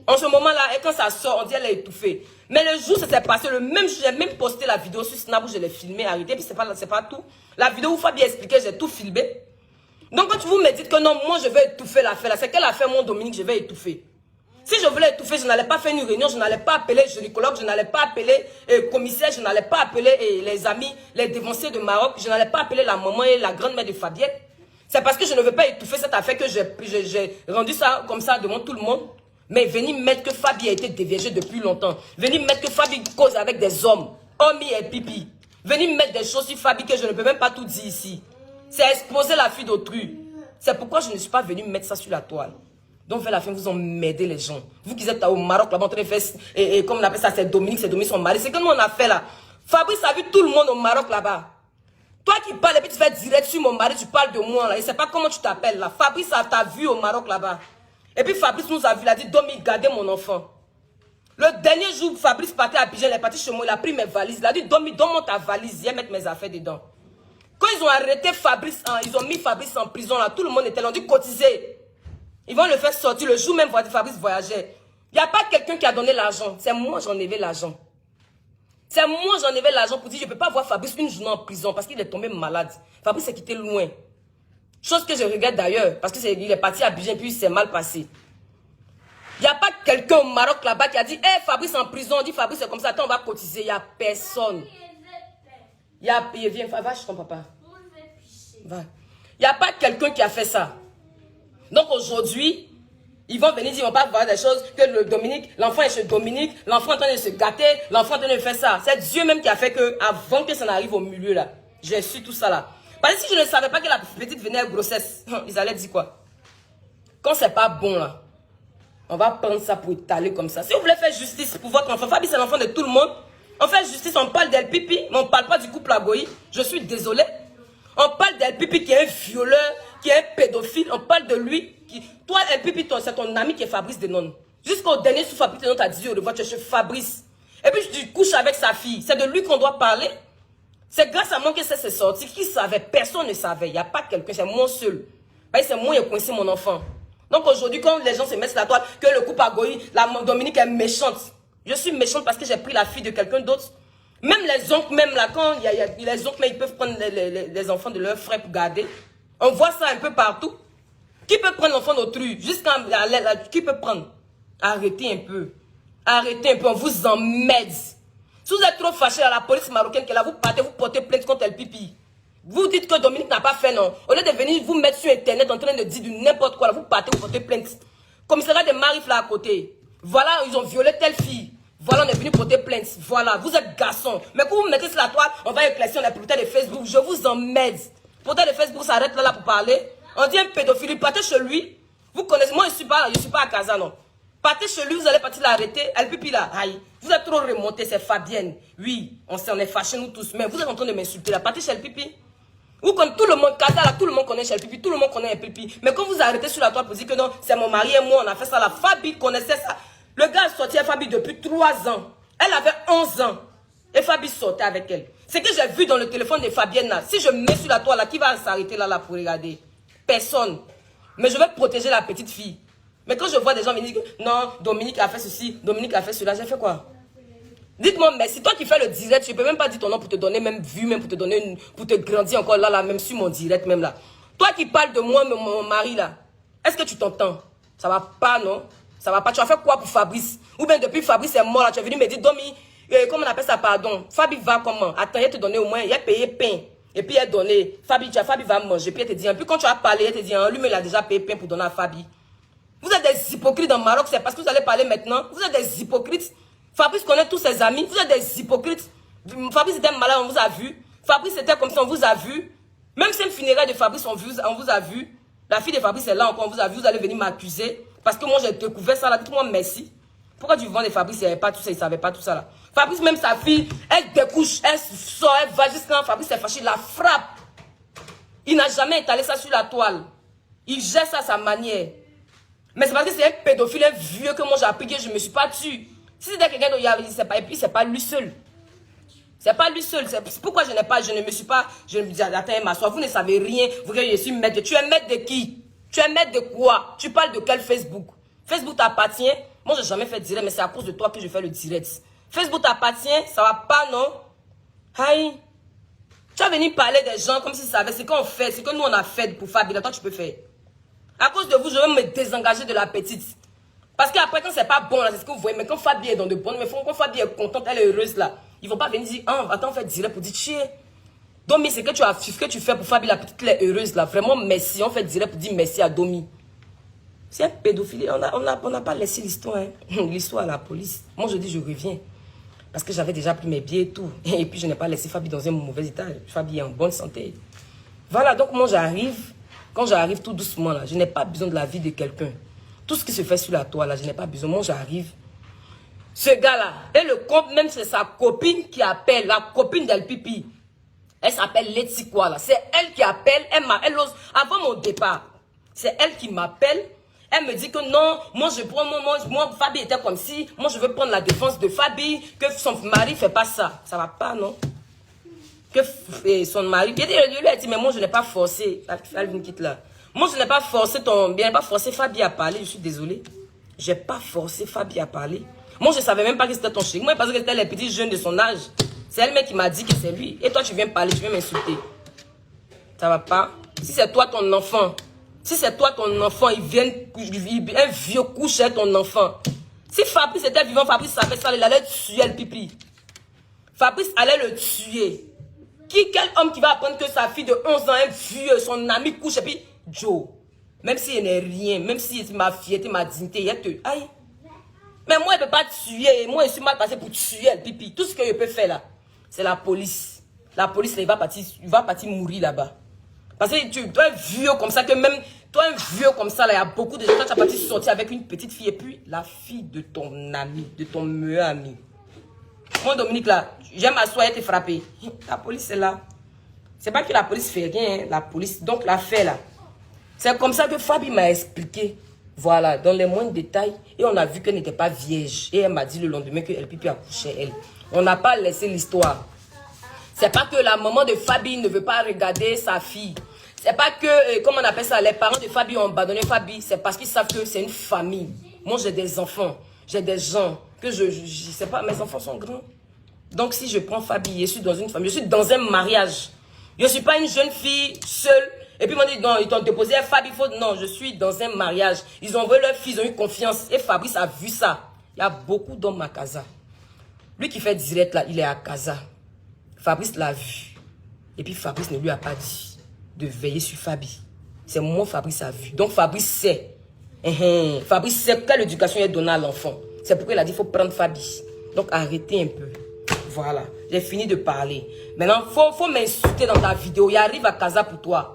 En ce moment-là, et quand ça sort, on dit elle est étouffée. Mais le jour où ça s'est passé, le même jour, j'ai même posté la vidéo sur Snap où je l'ai filmé, arrêté, puis c'est pas tout. La vidéo où Fabi expliquait, j'ai tout filmé. Donc quand vous me dites que non, moi je vais étouffer l'affaire là, c'est quelle affaire mon Dominique, je vais étouffer. Si je voulais étouffer, je n'allais pas faire une réunion, je n'allais pas appeler le gynécologue, je n'allais pas appeler le commissaire, je n'allais pas appeler les amis, les dévanciers de Maroc, je n'allais pas appeler la maman et la grand-mère de Fabiette. C'est parce que je ne veux pas étouffer cette affaire que j'ai rendu ça comme ça devant tout le monde. Mais venir mettre que Fabi a été déviégée depuis longtemps. Venir mettre que Fabi cause avec des hommes. Omi et pipi. Venir mettre des choses sur Fabi que je ne peux même pas tout dire ici. C'est exposer la fille d'autrui. C'est pourquoi je ne suis pas venu mettre ça sur la toile. Donc vers la fin, vous emmerdez les gens. Vous qui êtes au Maroc, là-bas, en train de faire, et comme on appelle ça, c'est Dominique son mari. C'est que nous on a fait là. Fabrice a vu tout le monde au Maroc là-bas. Toi qui parles et puis tu fais direct sur mon mari, tu parles de moi là. Il ne sait pas comment tu t'appelles là. Fabrice t'a vu au Maroc là-bas. Et puis Fabrice nous a vu, il a dit, Domi, gardez mon enfant. Le dernier jour, Fabrice partait à Abidjan, il est parti chez moi, il a pris mes valises. Il a dit, Domi, donne-moi ta valise, viens mettre mes affaires dedans. Quand ils ont arrêté Fabrice, ils ont mis Fabrice en prison là, tout le monde était là, on dit cotiser. Ils vont le faire sortir le jour même, Fabrice voyageait. Il n'y a pas quelqu'un qui a donné l'argent, c'est moi j'en avais l'argent. C'est moi j'en avais l'argent pour dire, je ne peux pas voir Fabrice une journée en prison parce qu'il est tombé malade. Fabrice s'est quitté loin. Chose que je regrette d'ailleurs, parce qu'il est parti à Abidjan, puis il s'est mal passé. Il n'y a pas quelqu'un au Maroc là-bas qui a dit, hé, Fabrice en prison, on dit Fabrice c'est comme ça, attends, on va cotiser. Il n'y a personne. Viens, va chez ton papa. Va. Il n'y a pas quelqu'un qui a fait ça. Donc aujourd'hui, ils vont venir dire, ils vont pas voir des choses que le Dominique, l'enfant est chez Dominique, l'enfant est en train de se gâter, l'enfant est en train de faire ça. C'est Dieu même qui a fait que, avant que ça n'arrive au milieu là, j'ai su tout ça là. Parce que si je ne savais pas que la petite venait à grossesse, ils allaient dire quoi? Quand c'est pas bon là, on va prendre ça pour étaler comme ça. Si vous voulez faire justice pour votre enfant, Fabi c'est l'enfant de tout le monde. On fait justice, on parle d'El Pipi, mais on ne parle pas du couple Agoï. Je suis désolé. On parle d'El Pipi qui est un violeur, qui est un pédophile. On parle de lui. Toi, El Pipi, c'est ton ami qui est Fabrice Denon. Jusqu'au dernier sous Fabrice Denon, tu as dit au revoir, tu es chez Fabrice. Et puis tu couches avec sa fille. C'est de lui qu'on doit parler. C'est grâce à moi que ça s'est sorti. Qui savait? Personne ne savait. Il n'y a pas quelqu'un, c'est moi seul. C'est moi qui ai coincé mon enfant. Donc aujourd'hui, quand les gens se mettent sur la toile, que le couple Agoï, la Dominique est méchante. Je suis méchante parce que j'ai pris la fille de quelqu'un d'autre. Même les oncles, même là, quand il y a les oncles, mais ils peuvent prendre les enfants de leurs frères pour garder. On voit ça un peu partout. Qui peut prendre l'enfant d'autrui? Qui peut prendre? Arrêtez un peu. Arrêtez un peu, on vous emmerde. Si vous êtes trop fâché à la police marocaine, que là, vous partez, vous portez plainte contre El Pipi. Vous dites que Dominique n'a pas fait, non. Au lieu de venir vous mettre sur Internet en train de dire n'importe quoi, là, vous partez, vous portez plainte. Commissariat de Marif là à côté. Voilà, ils ont violé telle fille. Voilà, on est venu porter plainte. Voilà, vous êtes garçon. Mais quand vous me mettez sur la toile, on va éclaircir, on a porté de Facebook. Je vous emmerde. Porter de Facebook s'arrête là pour parler. On dit un pédophile, partez chez lui. Vous connaissez, moi je suis pas à Casa, non. Partez chez lui, vous allez partir l'arrêter. Elle pipi là, aïe. Vous êtes trop remonté, c'est Fabienne. Oui, on est fâchés nous tous. Mais vous êtes en train de m'insulter là. Partez chez El Pipi. Vous connaissez tout le monde, Casa là, tout le monde connaît chez El Pipi, tout le monde connaît El Pipi. Mais quand vous arrêtez sur la toile pour dire que non, c'est mon mari et moi, on a fait ça là. Fabi connaissait ça. Le gars a sorti avec Fabi depuis 3 ans. Elle avait 11 ans. Et Fabi sortait avec elle. C'est que j'ai vu dans le téléphone de Fabienne là. Si je mets sur la toile là, qui va s'arrêter là pour regarder? Personne. Mais je vais protéger la petite fille. Mais quand je vois des gens me dire que non, Dominique a fait ceci, Dominique a fait cela, j'ai fait quoi? Dites-moi, mais si toi qui fais le direct, je ne peux même pas dire ton nom pour te donner même vue, même pour te donner pour te grandir encore là, même sur mon direct, même là. Toi qui parles de moi, mon mari là, est-ce que tu t'entends? Ça va pas, non? Ça va pas. Tu as fait quoi pour Fabrice? Ou bien depuis Fabrice est mort là, tu es venu me dire, Domi, comment on appelle ça, pardon? Fabi va comment? Attends, il te donné au moins, il a payé pain. Et puis il a donné, Fabi va manger. Puis il te dit, puis quand tu as parlé, il te dit, lui, mais il a déjà payé pain pour donner à Fabi. Vous êtes des hypocrites dans le Maroc, c'est parce que vous allez parler maintenant. Vous êtes des hypocrites. Fabrice connaît tous ses amis. Vous êtes des hypocrites. Fabrice était malade, on vous a vu. Fabrice était comme ça, on vous a vu. Même si une funéraille de Fabrice, on vous a vu. La fille de Fabrice est là encore, on vous a vu. Vous allez venir m'accuser. Parce que moi, j'ai découvert ça là. Dites-moi merci. Pourquoi du vent de Fabrice, il ne savait pas tout ça, il ne savait pas tout ça là. Fabrice, même sa fille, elle découche, elle sort, elle va jusqu'à Fabrice est fâché, il la frappe. Il n'a jamais étalé ça sur la toile. Il gère ça à sa manière. Mais c'est parce que c'est un pédophile, un vieux que moi j'ai appris que je ne me suis pas tué. Si c'était quelqu'un d'autre, et puis c'est pas lui seul. C'est pas lui seul. C'est pourquoi je ne me suis pas, je me dis, attends, m'asseoir, vous ne savez rien. Vous voyez, je suis maître. Tu es maître de qui? Tu es maître de quoi? Tu parles de quel Facebook? Facebook t'appartient. Moi, je n'ai jamais fait direct, mais c'est à cause de toi que je fais le direct. Facebook t'appartient, ça va pas, non? Aïe. Tu vas venir parler des gens comme si ça savait ce qu'on fait, ce que nous on a fait pour Fabi. Toi, tu peux faire. À cause de vous, je vais me désengager de la petite. Parce qu'après, quand c'est pas bon, là, c'est ce que vous voyez. Mais quand Fabi est dans de bonnes, mais quand Fabi est contente, elle est heureuse, là, ils vont pas venir dire, ah, attends, on fait direct pour dire, chier. Domi, c'est que ce que tu fais pour Fabi, la petite, elle est heureuse, là. Vraiment, merci. On fait direct pour dire merci à Domi. C'est un pédophile. On n'a pas laissé l'histoire, hein. L'histoire à la police. Moi, je dis, je reviens. Parce que j'avais déjà pris mes billets et tout. Et puis, je n'ai pas laissé Fabi dans un mauvais état. Fabi est en bonne santé. Voilà, donc moi, j'arrive. Quand j'arrive tout doucement, là, je n'ai pas besoin de la vie de quelqu'un. Tout ce qui se fait sur la toile, là, je n'ai pas besoin. Moi, j'arrive. Ce gars-là, et le compte, même c'est sa copine qui appelle, la copine d'El Pipi. Elle s'appelle Letty quoi, là. C'est elle qui appelle. Elle ose, avant mon départ, c'est elle qui m'appelle. Elle me dit que non, moi, je prends, moi, Fabi était comme si, moi, je veux prendre la défense de Fabi, que son mari ne fait pas ça. Ça va pas, non? Que son mari, il lui a dit, mais moi, je n'ai pas forcé. Elle me quitte là. Moi, je n'ai pas forcé pas forcé Fabi à parler, je suis désolée. Je n'ai pas forcé Fabi à parler. Moi, je ne savais même pas que c'était ton chéri. Moi, parce que c'était les petits jeunes de son âge. C'est elle-même qui m'a dit que c'est lui. Et toi, tu viens parler, tu viens m'insulter. Ça va pas? Si c'est toi, ton enfant, un vieux couche avec ton enfant. Si Fabrice était vivant, Fabrice savait ça, il allait tuer le pipi. Fabrice allait le tuer. Quel homme qui va apprendre que sa fille de 11 ans, un vieux, son ami couche et puis Joe, même s'il n'est rien, même si c'est ma fierté, ma dignité, il te aïe. Mais moi, il ne peut pas tuer. Moi, je suis mal passé pour tuer le pipi. Tout ce que je peux faire là, c'est la police. La police, là, il va partir mourir là-bas. Parce que toi, un vieux comme ça, que même toi, un vieux comme ça, là, il y a beaucoup de gens. Toi, tu as parti sortir avec une petite fille et puis la fille de ton ami, de ton meilleur ami. Moi, Dominique, là, j'aime m'asseoir et te frapper. La police est là. C'est pas que la police fait rien, hein, la police. Donc, l'affaire là. C'est comme ça que Fabi m'a expliqué. Voilà, dans les moindres détails. Et on a vu qu'elle n'était pas vierge. Et elle m'a dit le lendemain qu'elle peut plus accoucher elle. On n'a pas laissé l'histoire. C'est pas que la maman de Fabi ne veut pas regarder sa fille. C'est pas que, comment on appelle ça, les parents de Fabi ont abandonné Fabi. C'est parce qu'ils savent que c'est une famille. Moi, j'ai des enfants. J'ai des gens que je sais pas, mes enfants sont grands. Donc, si je prends Fabi, je suis dans une famille, je suis dans un mariage. Je ne suis pas une jeune fille seule. Et puis, ils m'ont dit, non, ils t'ont déposé à Fabi. Non, je suis dans un mariage. Ils ont envoyé leur fils, ils ont eu confiance. Et Fabrice a vu ça. Il y a beaucoup d'hommes à Casa. Lui qui fait direct là, il est à Casa. Fabrice l'a vu. Et puis Fabrice ne lui a pas dit de veiller sur Fabi. C'est moi Fabrice a vu. Donc Fabrice sait. Fabrice sait quelle éducation il a donnée à l'enfant. C'est pourquoi il a dit qu'il faut prendre Fabi. Donc arrêtez un peu. Voilà, j'ai fini de parler. Maintenant, faut m'insulter dans ta vidéo. Il arrive à Casa pour toi.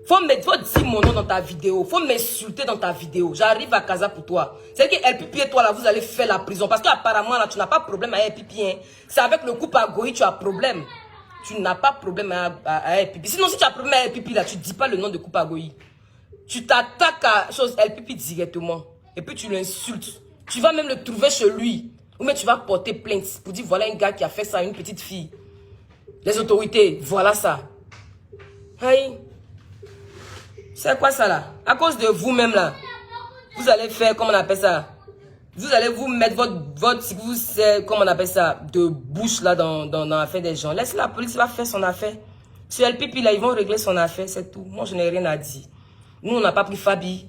Faut dire mon nom dans ta vidéo. Faut m'insulter dans ta vidéo. J'arrive à Casa pour toi. C'est que El Pipi et toi là, vous allez faire la prison. Parce qu'apparemment là, tu n'as pas de problème avec El Pipi. Hein. C'est avec le couple à Goï, tu as problème. Tu n'as pas de problème avec El Pipi. Sinon, si tu as problème avec El Pipi là, tu ne dis pas le nom de couple à Goï. Tu t'attaques à chose El Pipi directement. Et puis tu l'insultes. Tu vas même le trouver chez lui. Ou mais tu vas porter plainte pour dire voilà un gars qui a fait ça à une petite fille. Les autorités, voilà ça. Hey. C'est quoi ça là? À cause de vous-même là, vous allez faire, comment on appelle ça? Vous allez vous mettre comment on appelle ça, de bouche là dans l'affaire des gens. Laisse la police va faire son affaire. Sur El Pipi là, ils vont régler son affaire, c'est tout. Moi je n'ai rien à dire. Nous on n'a pas pris Fabi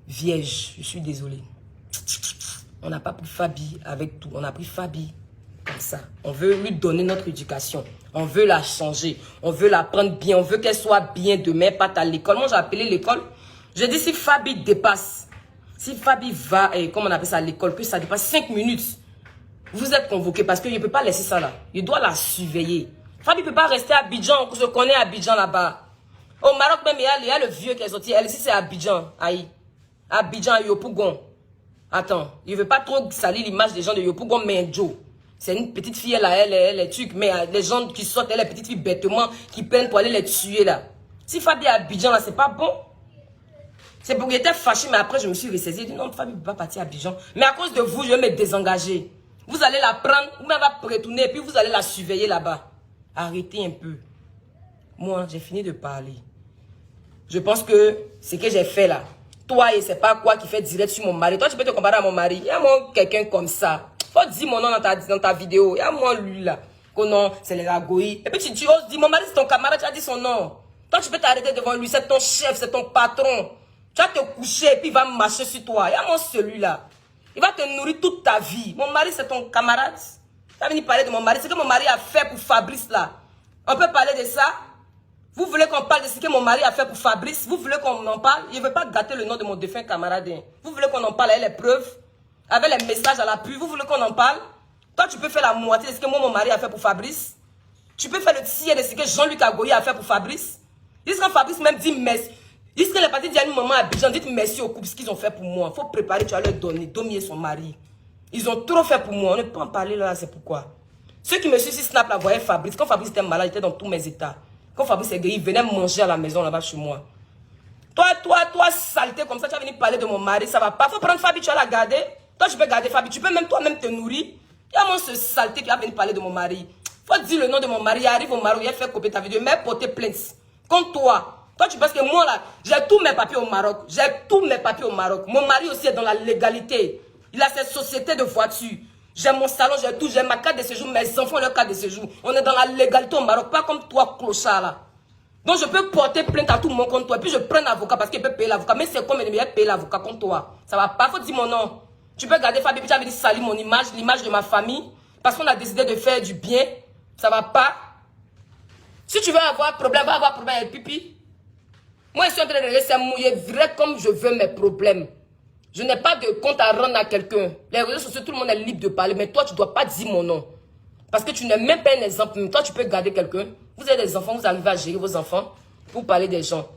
vierge, je suis désolé. On n'a pas pris Fabi avec tout. On a pris Fabi comme ça. On veut lui donner notre éducation. On veut la changer. On veut la prendre bien. On veut qu'elle soit bien demain, pas à l'école. Moi, j'ai appelé l'école. J'ai dit, si Fabi dépasse, si Fabi va, comment on appelle ça, à l'école, que ça dépasse 5 minutes, vous êtes convoqué parce qu'il ne peut pas laisser ça là. Il doit la surveiller. Fabi ne peut pas rester à Abidjan. Je connais Abidjan là-bas. Au Maroc même, il y a le vieux qui est sorti. Elle ici, c'est Abidjan. Aïe. Abidjan, Yopougon. Attends, il ne veut pas trop salir l'image des gens de Yopougon, mais Joe. C'est une petite fille, elle est truc, mais les gens qui sortent, elle est petite fille bêtement, qui peinent pour aller les tuer là. Si Fabi est à Abidjan là, c'est pas bon. C'est pour qu'il était fâché, mais après je me suis ressaisie. J'ai dit non, Fabi ne peut pas partir à Abidjan. Mais à cause de vous, je vais me désengager. Vous allez la prendre, ou même va retourner, et puis vous allez la surveiller là-bas. Arrêtez un peu. Moi, j'ai fini de parler. Je pense que ce que j'ai fait là, toi et c'est pas quoi qui fait direct sur mon mari. Toi, tu peux te comparer à mon mari. Il y a moi quelqu'un comme ça. Faut dire mon nom dans ta vidéo. Il y a moi lui là. Que non, c'est les Agoï. Et puis tu oses dire, mon mari c'est ton camarade, tu as dit son nom. Toi, tu peux t'arrêter devant lui. C'est ton chef, c'est ton patron. Tu vas te coucher et puis il va marcher sur toi. Il y a moi celui-là. Il va te nourrir toute ta vie. Mon mari c'est ton camarade. Tu vas venir parler de mon mari. C'est ce que mon mari a fait pour Fabrice là. On peut parler de ça? Vous voulez qu'on parle de ce que mon mari a fait pour Fabrice? Vous voulez qu'on en parle? Je ne veux pas gâter le nom de mon défunt camarade. Vous voulez qu'on en parle avec les preuves? Avec les messages à l'appui? Vous voulez qu'on en parle? Toi, tu peux faire la moitié de ce que moi, mon mari a fait pour Fabrice? Tu peux faire le tiers de ce que Jean-Luc Agoye a fait pour Fabrice? Est-ce que Fabrice même dit merci? Est-ce que les partis disent à un moment à Abidjan, dites merci au couple, ce qu'ils ont fait pour moi. Il faut préparer, tu vas leur donner, Domi et son mari. Ils ont trop fait pour moi. On ne peut pas en parler là, c'est pourquoi. Ceux qui me suivent sur Snap, là, voyaient Fabrice. Quand Fabrice était malade, il était dans tous mes états. Quand Fabrice est guéri, il venait manger à la maison là-bas chez moi. Toi, saleté comme ça, tu vas venir parler de mon mari, ça va pas. Faut prendre Fabi, tu vas la garder. Toi, tu peux garder Fabi, tu peux même toi-même te nourrir. Il y a mon ce saleté qui va venir parler de mon mari. Faut dire le nom de mon mari, il arrive au Maroc, il a fait copier ta vidéo, mais porter plainte. Contre toi. Toi, tu penses que moi là, j'ai tous mes papiers au Maroc. J'ai tous mes papiers au Maroc. Mon mari aussi est dans la légalité. Il a cette société de voitures. J'ai mon salon, j'ai tout, j'ai ma carte de séjour, mes enfants ont leur carte de séjour. On est dans la légalité au Maroc, pas comme toi, clochard là. Donc je peux porter plainte à tout le monde contre toi. Et puis je prends un avocat parce qu'il peut payer l'avocat. Mais c'est comme il peut payer l'avocat contre toi. Ça va pas, faut dire mon nom. Tu peux garder Fabi, puis tu as dit salir mon image, l'image de ma famille. Parce qu'on a décidé de faire du bien. Ça va pas. Si tu veux avoir problème, va avoir problème avec Pipi. Moi, je suis en train de laisser mouiller vrai comme je veux mes problèmes. Je n'ai pas de compte à rendre à quelqu'un. Les réseaux sociaux, tout le monde est libre de parler. Mais toi, tu ne dois pas dire mon nom. Parce que tu n'es même pas un exemple. Mais toi, tu peux garder quelqu'un. Vous avez des enfants, vous arrivez à gérer vos enfants pour parler des gens.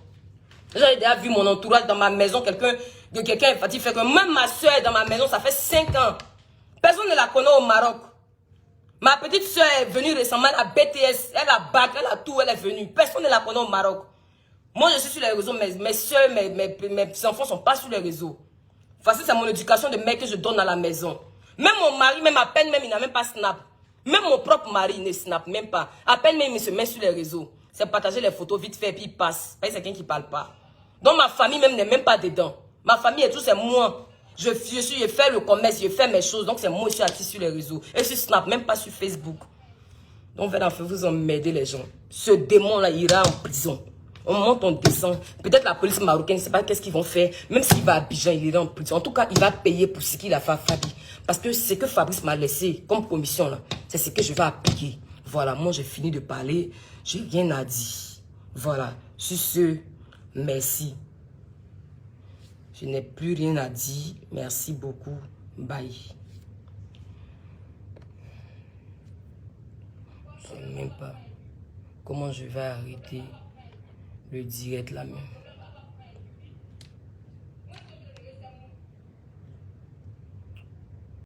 J'ai déjà vu mon entourage dans ma maison. Quelqu'un infatigable fait que même ma soeur est dans ma maison. Ça fait 5 ans. Personne ne la connaît au Maroc. Ma petite soeur est venue récemment à BTS. Elle a bac, elle a tout, elle est venue. Personne ne la connaît au Maroc. Moi, je suis sur les réseaux. Mes soeurs, mes enfants ne sont pas sur les réseaux. Parce que c'est mon éducation de mec que je donne à la maison. Même mon mari, même à peine même, il n'a même pas Snap. Même mon propre mari ne Snap même pas. À peine même, il se met sur les réseaux. C'est partager les photos vite fait, puis il passe. C'est quelqu'un qui ne parle pas. Donc ma famille même n'est même pas dedans. Ma famille et tout, c'est moi. Je fais le commerce, je fais mes choses. Donc c'est moi qui suis actif sur les réseaux. Et sur Snap, même pas sur Facebook. Donc vous en m'aider les gens. Ce démon-là ira en prison. On monte, on descend. Peut-être la police marocaine, je ne sais pas qu'est-ce qu'ils vont faire. Même s'il va à Abidjan, il est en prison. En tout cas, il va payer pour ce qu'il a fait à Fabi. Parce que ce que Fabrice m'a laissé comme commission, là, c'est ce que je vais appliquer. Voilà, moi j'ai fini de parler. J'ai rien à dire. Voilà. Sur ce, merci. Je n'ai plus rien à dire. Merci beaucoup. Bye. Je ne sais même pas comment je vais arrêter le direct là même.